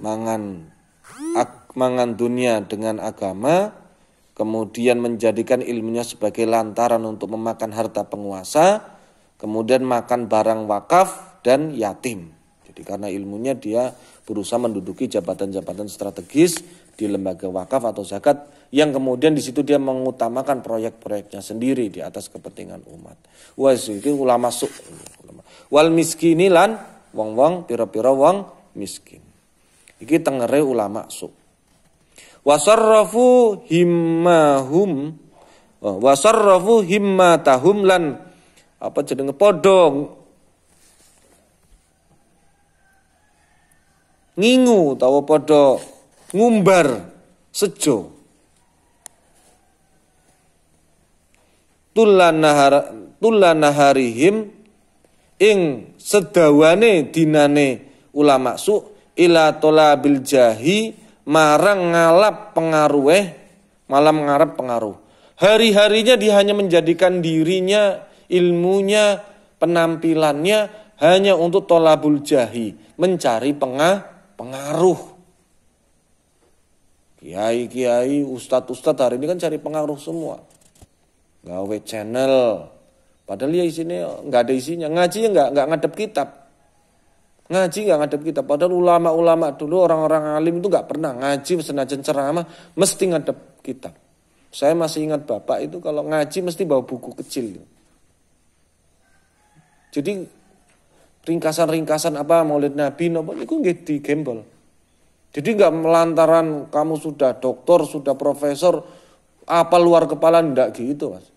mangan dunia dengan agama, kemudian menjadikan ilmunya sebagai lantaran untuk memakan harta penguasa, kemudian makan barang wakaf dan yatim. Jadi karena ilmunya dia berusaha menduduki jabatan-jabatan strategis di lembaga wakaf atau zakat, yang kemudian di situ dia mengutamakan proyek-proyeknya sendiri di atas kepentingan umat. Wah, itu ulama su. Wal miskini lan wong-wong pira-pira wong miskin. Iki tengere ulama su. Wasarrafu himmatahum lan apa jenenge padha ngingu utawa padha ngumbar sejo tulanaharihim ing sedawane dinane ulama su ila tolabil jahi marang ngalap malam ngarep pengaruh. Hari-harinya dia hanya menjadikan dirinya, ilmunya, penampilannya hanya untuk tolabul jahi, mencari pengaruh. Kiai-kiai, ustadz-ustadz hari ini kan cari pengaruh semua. Gawe channel. Padahal ya isinya nggak ada isinya. Ngajinya nggak ngadep kitab. Ngaji nggak ngadep kitab. Padahal ulama-ulama dulu, orang-orang alim itu nggak pernah ngaji senajan ceramah mesti ngadep kitab. Saya masih ingat bapak itu kalau ngaji mesti bawa buku kecil. Jadi ringkasan-ringkasan apa Maulid Nabi nopo itu nggih digembol. Jadi nggak melantaran kamu sudah doktor, sudah profesor, apa luar kepala ndak gitu, Mas.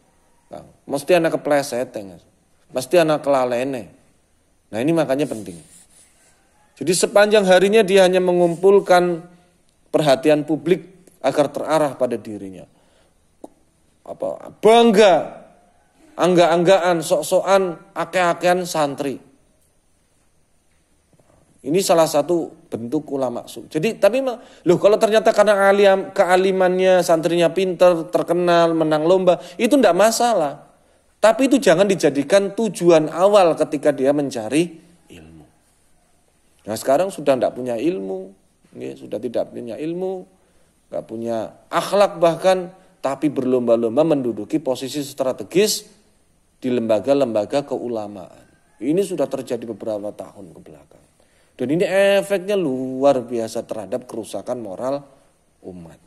Nah, mesti anak kepleseteng, Mas. Mesti anak kelalene. Nah, ini makanya penting. Jadi sepanjang harinya dia hanya mengumpulkan perhatian publik agar terarah pada dirinya. Bangga, angga-anggaan, sok-sokan, ake-akean santri. Ini salah satu bentuk ulama su. Jadi tapi kalau ternyata karena kealimannya santrinya pinter, terkenal, menang lomba, itu tidak masalah. Tapi itu jangan dijadikan tujuan awal ketika dia mencari ilmu. Nah sekarang sudah tidak punya ilmu, sudah tidak punya ilmu, nggak punya akhlak bahkan, tapi berlomba-lomba menduduki posisi strategis di lembaga-lembaga keulamaan. Ini sudah terjadi beberapa tahun ke belakang. Dan ini efeknya luar biasa terhadap kerusakan moral umat.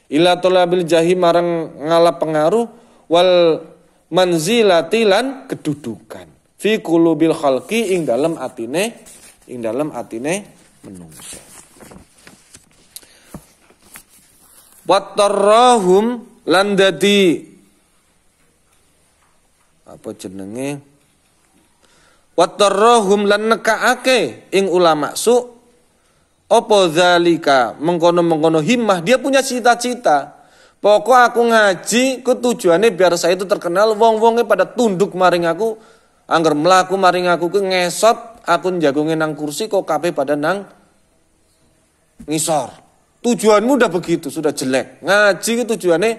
Ila tolabil jahi marang ngalap pengaruh wal manzilatilan kedudukan. Fi qulubil khalqi ing dalam atine menungso. Wattarrahum lan dadi apa jenenge? Wattarrahum lan nekaake ing ulama su apa zalika mengkono-mengkono himmah, dia punya cita-cita. Pokok aku ngaji ku tujuane biar saya itu terkenal, wong-wonge pada tunduk maring aku, angger mlaku maring aku ku ngesot, aku njagonge nang kursi kok kabeh pada nang ngisor. Tujuanmu udah begitu, sudah jelek. Ngaji ku tujuane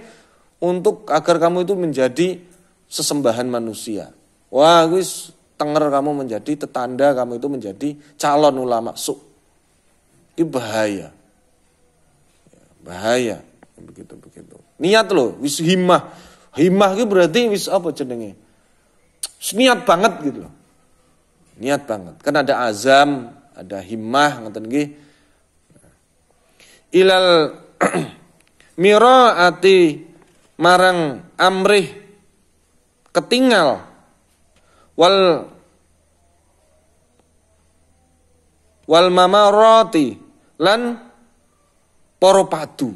untuk agar kamu itu menjadi sesembahan manusia. Wah, wis tenger kamu menjadi tetanda, kamu itu menjadi calon ulama su. Ini bahaya. Bahaya. Begitu. Niat loh, wis himmah. Himmah itu berarti wis apa jenenge? Niat banget gitu loh. Niat banget. Kan ada azam, ada himmah ngoten nggih. Ilal miraati marang amrih ketinggal wal mamarati lan para padu.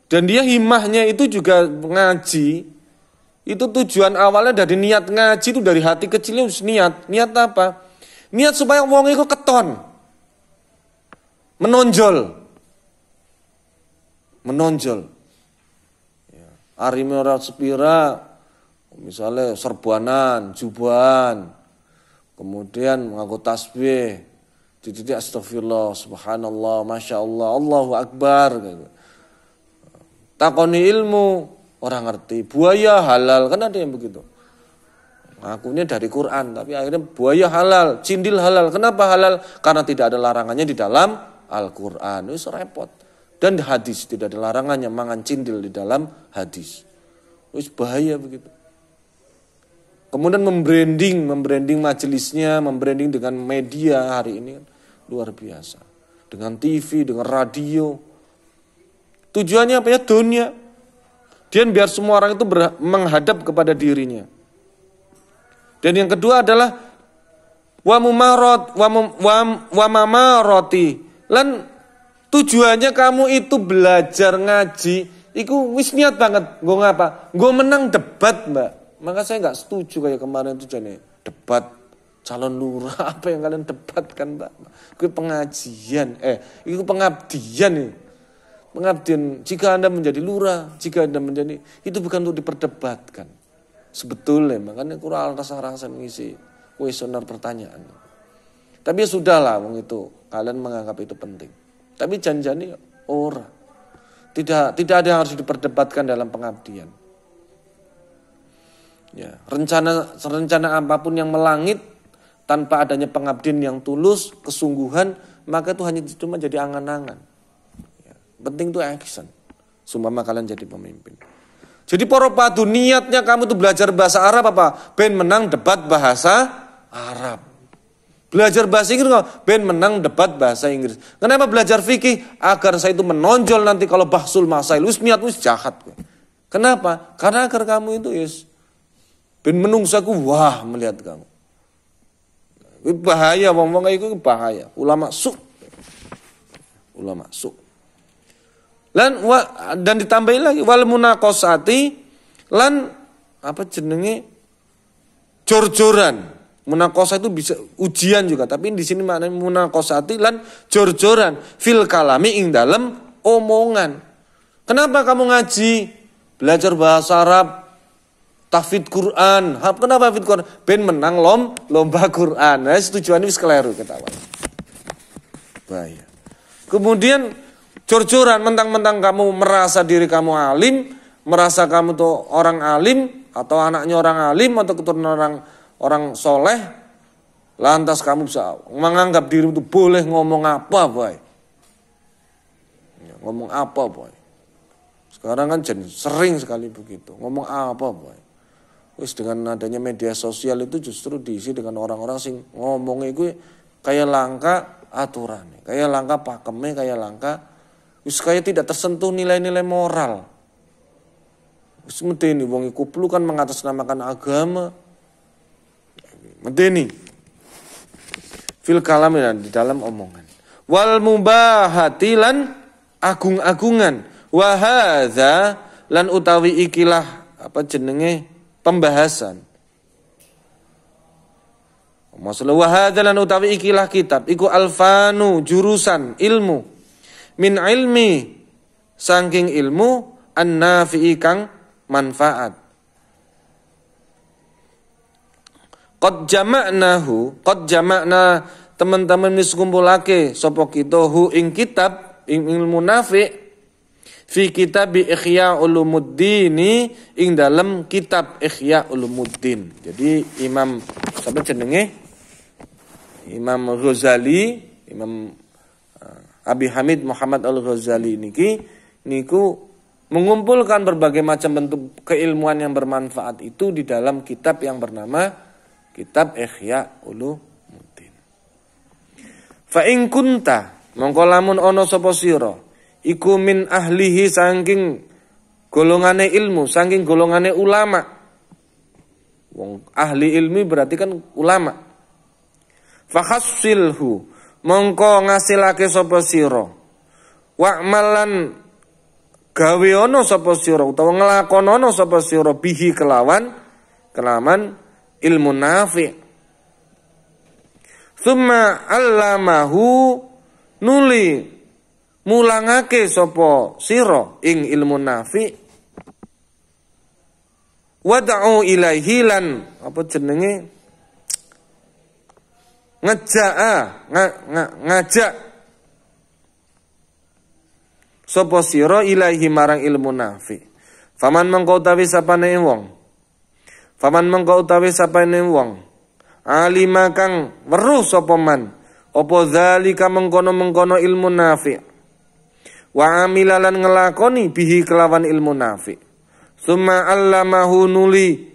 Dan dia himmahnya itu juga ngaji. Itu tujuan awalnya dari niat ngaji itu dari hati kecilnya harus niat. Niat apa? Niat supaya wong iku keton. Menonjol. Ya. Arime ora sepira, misalnya serbanan, jubahan, kemudian mengaku tasbih, dididik astagfirullah, subhanallah, masya Allah, Allahu akbar. Gitu. Takoni ilmu, orang ngerti. Buaya halal, kan ada yang begitu. Ngakunya dari Quran, tapi akhirnya buaya halal, cindil halal. Kenapa halal? Karena tidak ada larangannya di dalam Al-Quran. Itu repot. Dan hadis tidak ada larangannya mangan cindil di dalam hadis. Itu bahaya begitu. Kemudian membranding majelisnya, membranding dengan media hari ini luar biasa. Dengan TV, dengan radio. Tujuannya apa ya? Dunia. Dia biar semua orang itu menghadap kepada dirinya. Dan yang kedua adalah wa mamaroti. Lan tujuannya kamu itu belajar ngaji, iku wis niat banget nggo ngapa? Nggo menang debat, Mbak. Maka saya enggak setuju kayak kemarin tujuannya debat calon lurah. Apa yang kalian debatkan, Mbak? Itu pengajian, itu pengabdian nih. Pengabdian, jika Anda menjadi lurah, jika Anda menjadi, itu bukan untuk diperdebatkan. Sebetulnya, makanya kurang rasa-rasa mengisi kuesioner pertanyaan. Tapi ya sudahlah, wong itu kalian menganggap itu penting. Tapi janjani ora. Tidak ada yang harus diperdebatkan dalam pengabdian. Ya, rencana apapun yang melangit tanpa adanya pengabdian yang tulus, kesungguhan, maka itu hanya cuma jadi angan-angan. Penting itu action. Sumpama kalian jadi pemimpin. Jadi para padu niatnya kamu tuh belajar bahasa Arab apa? Ben menang debat bahasa Arab. Belajar bahasa Inggris ben menang debat bahasa Inggris. Kenapa belajar fikih? Agar saya itu menonjol nanti kalau bahsul masail. Wis niat wis jahat. Kenapa? Karena agar kamu itu ben menungsaku wah melihat kamu. Itu bahaya, ngomong itu bahaya. Ulama su. Dan ditambahin lagi wal munaqasati lan apa jenenge jor-joran. Munaqasah itu bisa ujian juga, tapi di sini maknanya munaqasati lan jor-joran fil kalami ing dalem omongan. Kenapa kamu ngaji? Belajar bahasa Arab, tahfidz Quran. Kenapa tahfidz Quran? Ben menang lomba Quran. Nah, tujuannya wis keliru ketahuan. Bahaya. Kemudian jor-joran, mentang-mentang kamu merasa diri kamu alim, merasa kamu tuh orang alim, atau anaknya orang alim, atau keturunan orang soleh, lantas kamu bisa menganggap diri itu boleh ngomong apa, boy. Ngomong apa, boy. Sekarang kan jadi sering sekali begitu, ngomong apa, boy. Wis dengan adanya media sosial itu justru diisi dengan orang-orang sing ngomongnya gue kayak langka aturan, kayak langka pakemnya, kayak langka kayak tidak tersentuh nilai-nilai moral. Medeni wong iku perlu kan mengatasnamakan agama. Medeni. Fil kalami di dalam omongan. Wal mubahati lan agung-agungan. Wa hadza lan utawi ikilah apa jenenge pembahasan. Masalah wa hadza lan utawi ikilah kitab iku alfanu jurusan ilmu. Min ilmi saking ilmu an-nafi'i kang manfaat. Qad jama'na teman-teman wis kumpulake sapa kita hu ing kitab ing ilmu nafi' fi kitab Ihya Ulumuddin ing dalam kitab Ihya Ulumuddin. Jadi Imam sapa jenenge? Imam Ghazali, Imam Abi Hamid Muhammad Al-Ghazali niku mengumpulkan berbagai macam bentuk keilmuan yang bermanfaat itu di dalam kitab yang bernama Kitab Ihya Ulumuddin. Fa in kunta mongko lamun ana sapa sira iku min ahlihi saking golongane ilmu, saking golongane ulama. Wong ahli ilmi berarti kan ulama. Fa khassilhu mongko ngasilake sapa sira wa'malan gawe ana sapa sira utawa nglakonono sapa sira bihi kelawan ilmu nafi'. Tsumma 'allamahu nuli mulangake sapa sira ing ilmu nafi' wad'u ilaihi lan apa jenenge ngajak sapa sira ilahi marang ilmu nafi. Faman mangko utawi sapane wong Paman mengko utawi sapane wong alima kang weruh sapa man apa zalika mengkono-mengkono ilmu nafi' wa amilalan ngelakoni bihi kelawan ilmu nafi'. Summa allamahu nuli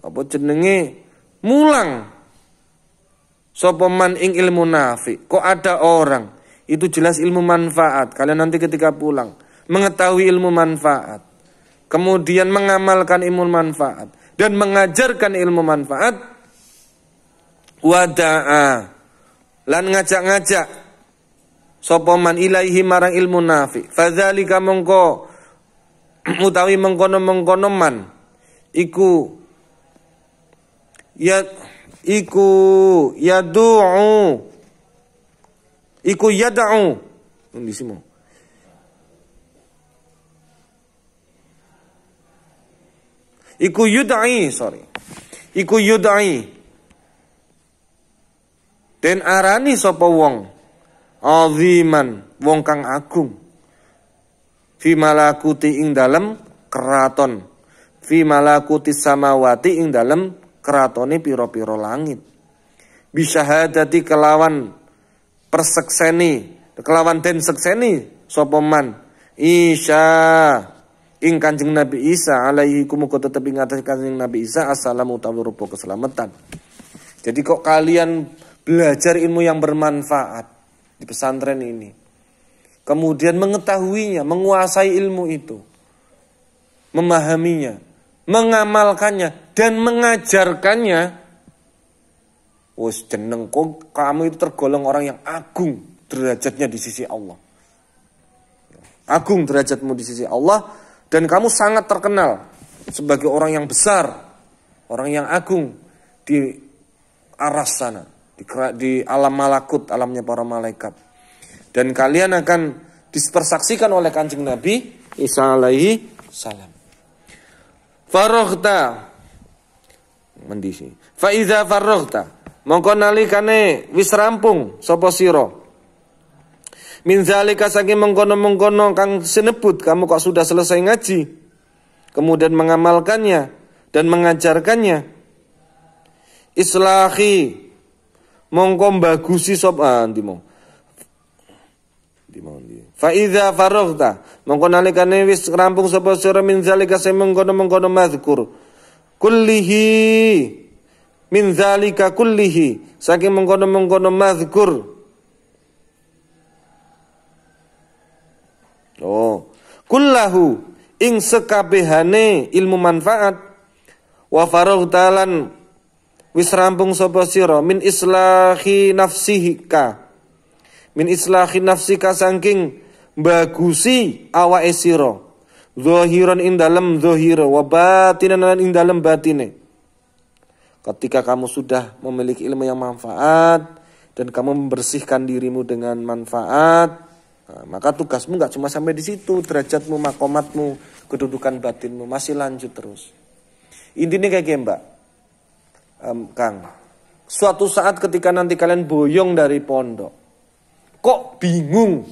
apa jenenge mulang sapa man ing ilmu nafi'. Kok ada orang itu jelas ilmu manfaat. Kalian nanti ketika pulang mengetahui ilmu manfaat, kemudian mengamalkan ilmu manfaat dan mengajarkan ilmu manfaat, wada'a lan ngajak-ngajak sapa man ilaihi marang ilmu nafi. Fadzalika mongko utawi mengkono-mengkono man iku yad'u di sini. Iku yudai den arani sapa wong aziman wong kang agung fi malakuti ing dalem keraton fi malakuti samawati ing dalem keratone pira-pira langit bisyahadati kelawan persekseni kelawan den sekseni sapa man Isa ing Kanjeng Nabi Isa alaihi kumuko tetep ing atas Kanjeng Nabi Isa assalamu utawi rupa keselamatan. Jadi kok kalian belajar ilmu yang bermanfaat di pesantren ini, kemudian mengetahuinya, menguasai ilmu itu, memahaminya, mengamalkannya dan mengajarkannya, wis jeneng kok kamu itu tergolong orang yang agung derajatnya di sisi Allah. Agung derajatmu di sisi Allah. Dan kamu sangat terkenal sebagai orang yang besar, orang yang agung di aras sana, di alam malakut, alamnya para malaikat. Dan kalian akan dipersaksikan oleh Kanjeng Nabi Isa alaihi salam. Faroghta mendisi. Fa iza faroghta mongko nalikane wis rampung sapa sira min zalika saking mengkono-mengkono kang sinebut kamu kok sudah selesai ngaji kemudian mengamalkannya dan mengajarkannya islahi mongko bagusi sapa ndimo fa iza faraghta mongko nalikane wis rampung sapa sira min zalika saking mengkono-mengkono mazkur kullihi min zalika kullihi saking mengkono-mengkono mazkur kullahu ing sekabehane ilmu manfaat wa faraghtalan wis rampung sapa sira min islahi nafsika saking bagusi awake sira zahiran ing dalem zahira wa batinan ing dalem batine. Ketika kamu sudah memiliki ilmu yang manfaat dan kamu membersihkan dirimu dengan manfaat, nah, maka tugasmu nggak cuma sampai di situ, derajatmu, makomatmu, kedudukan batinmu masih lanjut terus. Intinya kayak gini Mbak, Kang. Suatu saat ketika nanti kalian boyong dari pondok, kok bingung?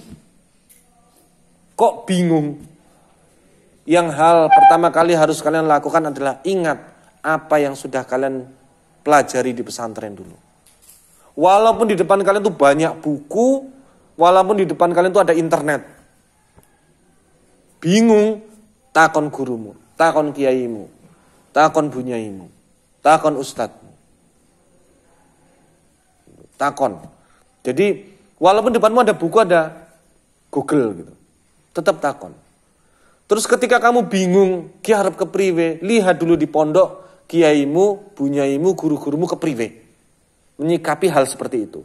Yang hal pertama kali harus kalian lakukan adalah ingat apa yang sudah kalian pelajari di pesantren dulu. Walaupun di depan kalian tuh banyak buku, walaupun di depan kalian itu ada internet. Bingung, takon gurumu, takon kiaimu, takon bunyaimu, takon ustadmu. Takon. Jadi walaupun di depanmu ada buku, ada Google gitu. Tetap takon. Terus ketika kamu bingung, ki harap kepriwe, lihat dulu di pondok kiaimu, bunyaimu, guru-gurumu kepriwe. Menyikapi hal seperti itu.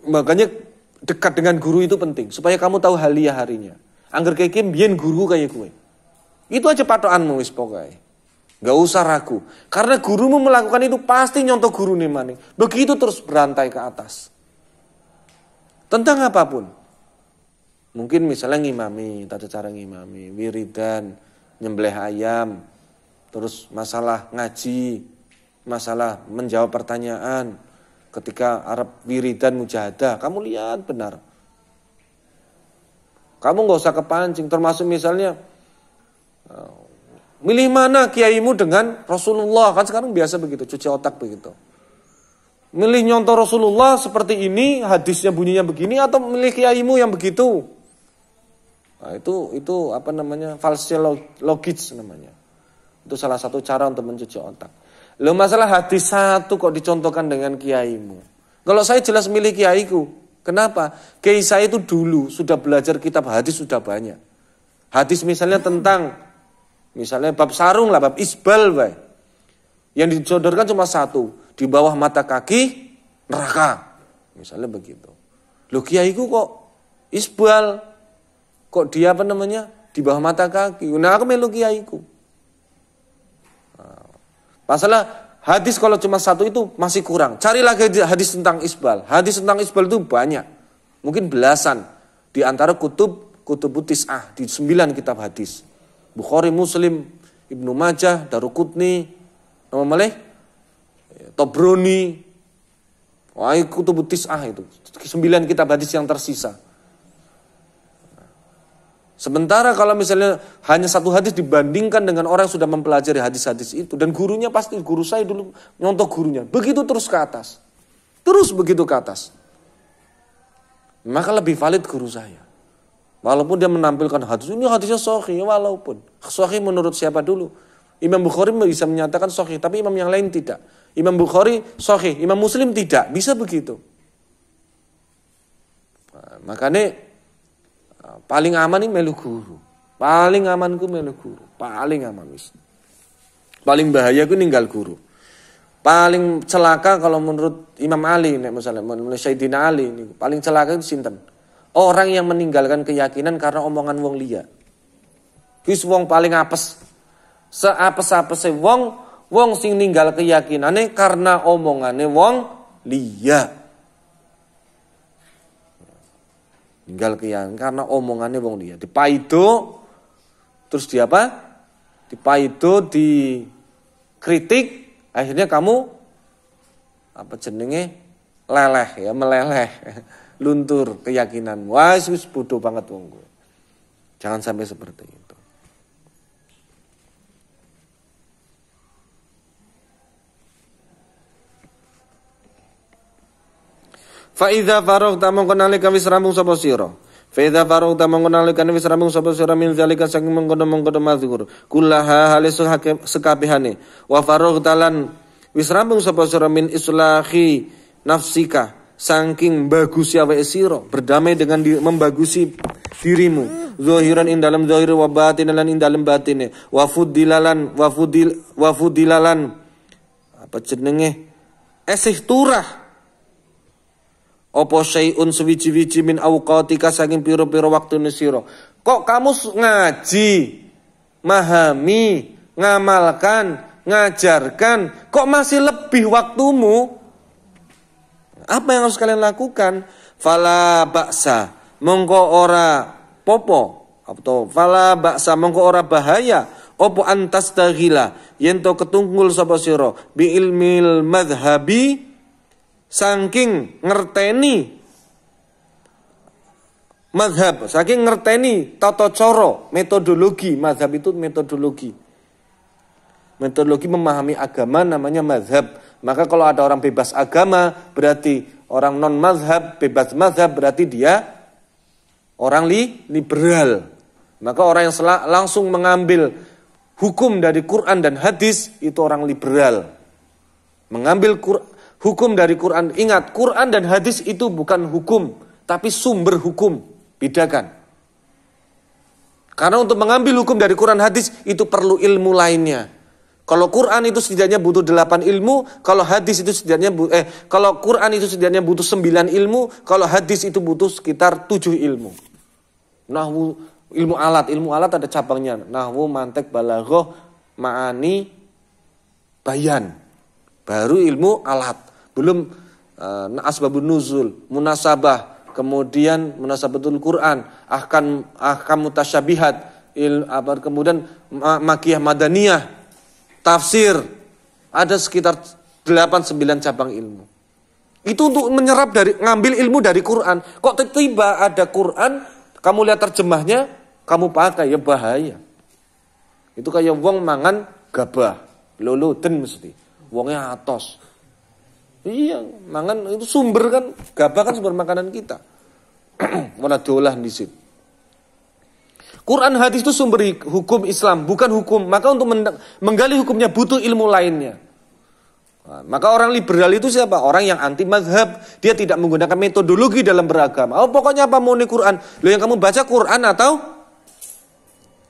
Makanya dekat dengan guru itu penting supaya kamu tahu halia harinya. Angger kayak biyen guru kayak gue. Itu aja patokanmu wis pokoke. Enggak usah ragu. Karena gurumu melakukan itu pasti nyontoh guru nih maning. Begitu terus berantai ke atas. Tentang apapun. Mungkin misalnya ngimami, tata cara ngimami, wiridan, nyembelih ayam, terus masalah ngaji, masalah menjawab pertanyaan. Ketika Arab wiridan mujahadah, kamu lihat benar. Kamu nggak usah kepancing. Termasuk misalnya Milih mana kiaimu dengan Rasulullah. Kan sekarang biasa begitu, cuci otak begitu. Milih nyontoh Rasulullah seperti ini, hadisnya bunyinya begini, atau milih kiaimu yang begitu. Nah, itu apa namanya? False logis namanya. Itu salah satu cara untuk mencuci otak. Loh, masalah hadis satu kok dicontohkan dengan kiaimu. Kalau saya jelas milih kiaiku. Kenapa? Kiai saya itu dulu sudah belajar kitab hadis sudah banyak. Hadis misalnya tentang misalnya bab sarung lah, bab isbal, bay. Yang disodorkan cuma satu, di bawah mata kaki neraka, misalnya begitu. Loh, kiaiku kok isbal, kok dia apa namanya di bawah mata kaki. Nah, aku melu kiaiku. Nah, masalah hadis kalau cuma satu itu masih kurang. Cari lagi hadis tentang isbal. Hadis tentang isbal itu banyak, mungkin belasan. Di antara kutub tis'ah, di 9 kitab hadis. Bukhari, Muslim, Ibnu Majah, Daruqutni, nama malih Tobroni. Wah, kutub tis'ah itu 9 kitab hadis yang tersisa. Sementara kalau misalnya hanya satu hadis dibandingkan dengan orang yang sudah mempelajari hadis-hadis itu, dan gurunya pasti, guru saya dulu nyontoh gurunya, begitu terus ke atas. Terus begitu ke atas. Maka lebih valid guru saya. Walaupun dia menampilkan hadis, ini hadisnya sahih, walaupun sahih menurut siapa dulu? Imam Bukhari bisa menyatakan sahih, tapi imam yang lain tidak. Imam Bukhari sahih, Imam Muslim tidak, bisa begitu. Nah, makanya paling aman ini melu guru. Paling amanku melu guru, paling aman wis. Paling bahaya ku ninggal guru. Paling celaka kalau menurut Imam Ali, misalnya menurut Sayyidina Ali, paling celaka itu sinten? Orang yang meninggalkan keyakinan karena omongan wong liya. Wis wong paling apes. Seapes-apese wong sing ninggal keyakinane karena omongane wong liya. Ninggal keyakinan karena omongannya wong liya. Dipaido terus di apa? Dipaido, dikritik, akhirnya kamu apa jenenge? Leleh ya, meleleh. Luntur keyakinan. Wah, wis bodoh banget wong gue. Jangan sampai seperti itu. Fa idza faraghta mongko nalika wis rampung sapa sira. Fa idza faraghta mongko nalika wis rampung sapa sira min zalika saking mengkono-mengkono mazkur. Kullaha halisu sekabehane. Wa faraghta lan wis rampung sapa sira min islahi nafsika. Saking bagus awake sira, berdamai dengan membagusi dirimu, zahiran ing dalam zahir wa batinan ing dalam batine, wa fudilalan apa jenenge esih turah apa syai'un suwiji-wiji min awqatika saking pira-pira waktune sira. Kok kamu ngaji, memahami, ngamalkan, ngajarkan, kok masih lebih waktumu? Apa yang harus kalian lakukan? Fala ba'sa mongko ora popo, atau fala ba'sa mongko ora bahaya opo antas taghila yen to ketunggul sapa sira bi ilmil madhhabi saking ngerteni madhab, saking ngerteni tata cara, metodologi. Madhab itu metodologi memahami agama namanya madhab. Maka kalau ada orang bebas agama, berarti orang non mazhab, bebas mazhab, berarti dia orang liberal. Maka orang yang langsung mengambil hukum dari Quran dan hadis, itu orang liberal. Mengambil hukum dari Quran. Ingat, Quran dan hadis itu bukan hukum, tapi sumber hukum. Bedakan. Karena untuk mengambil hukum dari Quran hadis, itu perlu ilmu lainnya. Kalau Quran itu setidaknya butuh 8 ilmu, kalau hadis itu setidaknya kalau Quran itu setidaknya butuh 9 ilmu, kalau hadis itu butuh sekitar 7 ilmu. Nahwu, ilmu alat ada cabangnya. Nahwu, mantek, balaghah, ma'ani, bayan. Baru ilmu alat. Belum asbabun nuzul, munasabah, kemudian munasabatul Quran, ahkam mutasyabihat, kemudian makiyah madaniyah, tafsir, ada sekitar 8-9 cabang ilmu. Itu untuk ngambil ilmu dari Quran. Kok tiba-tiba ada Quran, kamu lihat terjemahnya, kamu pakai, ya bahaya. Itu kayak wong mangan gabah, loloden mesti. Wongnya atos. Iya, mangan itu sumber kan, gabah kan sumber makanan kita. Mana dolah di situ. Quran hadis itu sumber hukum Islam, bukan hukum. Maka untuk menggali hukumnya butuh ilmu lainnya. Nah, maka orang liberal itu siapa? Orang yang anti mazhab. Dia tidak menggunakan metodologi dalam beragama. Oh, pokoknya apa mau nih Quran? Lo yang kamu baca Quran atau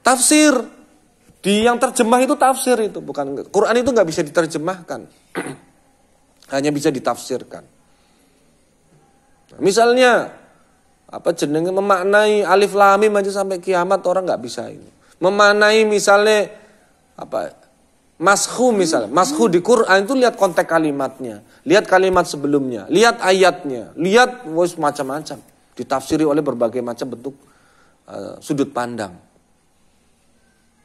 tafsir? Di yang terjemah itu tafsir itu, bukan Quran itu nggak bisa diterjemahkan. Hanya bisa ditafsirkan. Misalnya apa jenenge memaknai alif lam mim aja sampai kiamat orang nggak bisa ini. Memaknai misalnya apa mashu misalnya, mashu di Quran itu lihat konteks kalimatnya, lihat kalimat sebelumnya, lihat ayatnya, lihat macam-macam, ditafsiri oleh berbagai macam bentuk sudut pandang.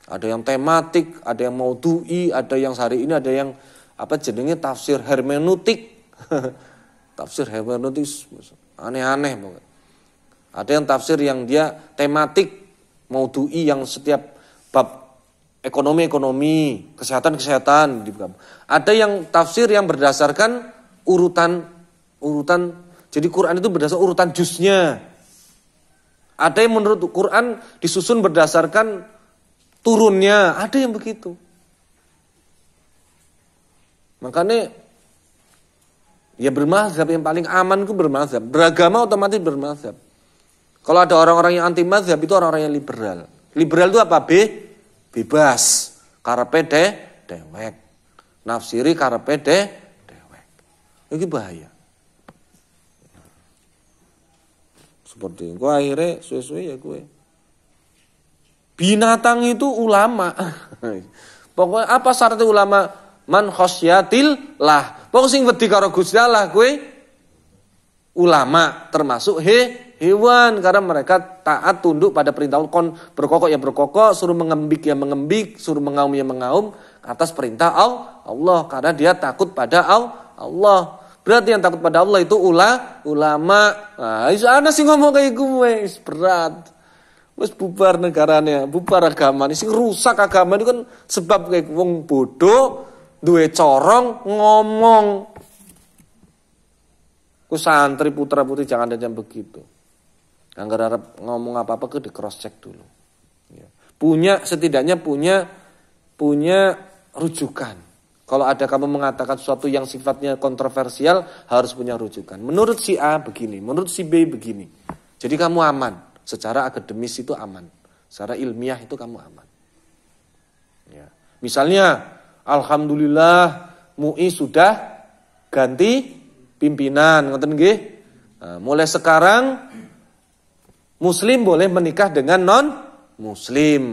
Ada yang tematik, ada yang maudhu'i, ada yang hari ini ada yang apa jenenge tafsir hermeneutik. Tafsir hermeneutik aneh-aneh banget. Ada yang tafsir yang dia tematik, maudhu'i yang setiap bab ekonomi, kesehatan. Ada yang tafsir yang berdasarkan urutan. Jadi Quran itu berdasarkan urutan juznya. Ada yang menurut Quran disusun berdasarkan turunnya. Ada yang begitu. Makanya ya bermazhab yang paling aman itu bermazhab. Beragama otomatis bermazhab. Kalau ada orang-orang yang anti mazhab itu orang-orang yang liberal. Liberal itu apa? Bebas. Karepe dewek. Nafsiri karepe dewek. Ini bahaya. Seperti itu. Akhirnya suwe-suwe ya gue. Binatang itu ulama. Pokoknya apa syaratnya ulama? Man khosyatil lah. Pokoknya sing wedi karo Gusti Allah gue ulama termasuk hewan karena mereka taat tunduk pada perintah kon berkokok ya berkokok, suruh mengembik ya mengembik, suruh mengaum ya mengaum atas perintah Allah karena dia takut pada Allah. Berarti yang takut pada Allah itu ulama. Nah, ana sing ngomong kayak gue berat. Wis bubar negaranya, bubar agama. Sing rusak agama itu kan sebab kayak wong bodoh, duwe corong ngomong. Ku santri putra-putri jangan ada yang begitu. Anggar harap ngomong apa-apa ke di cross check dulu. Ya. Setidaknya punya rujukan. Kalau ada kamu mengatakan sesuatu yang sifatnya kontroversial harus punya rujukan. Menurut si A begini, menurut si B begini. Jadi kamu aman. Secara akademis itu aman. Secara ilmiah itu kamu aman. Ya. Misalnya, alhamdulillah MUI sudah ganti pimpinan, ngoten nggih. Nah, mulai sekarang Muslim boleh menikah dengan non-Muslim.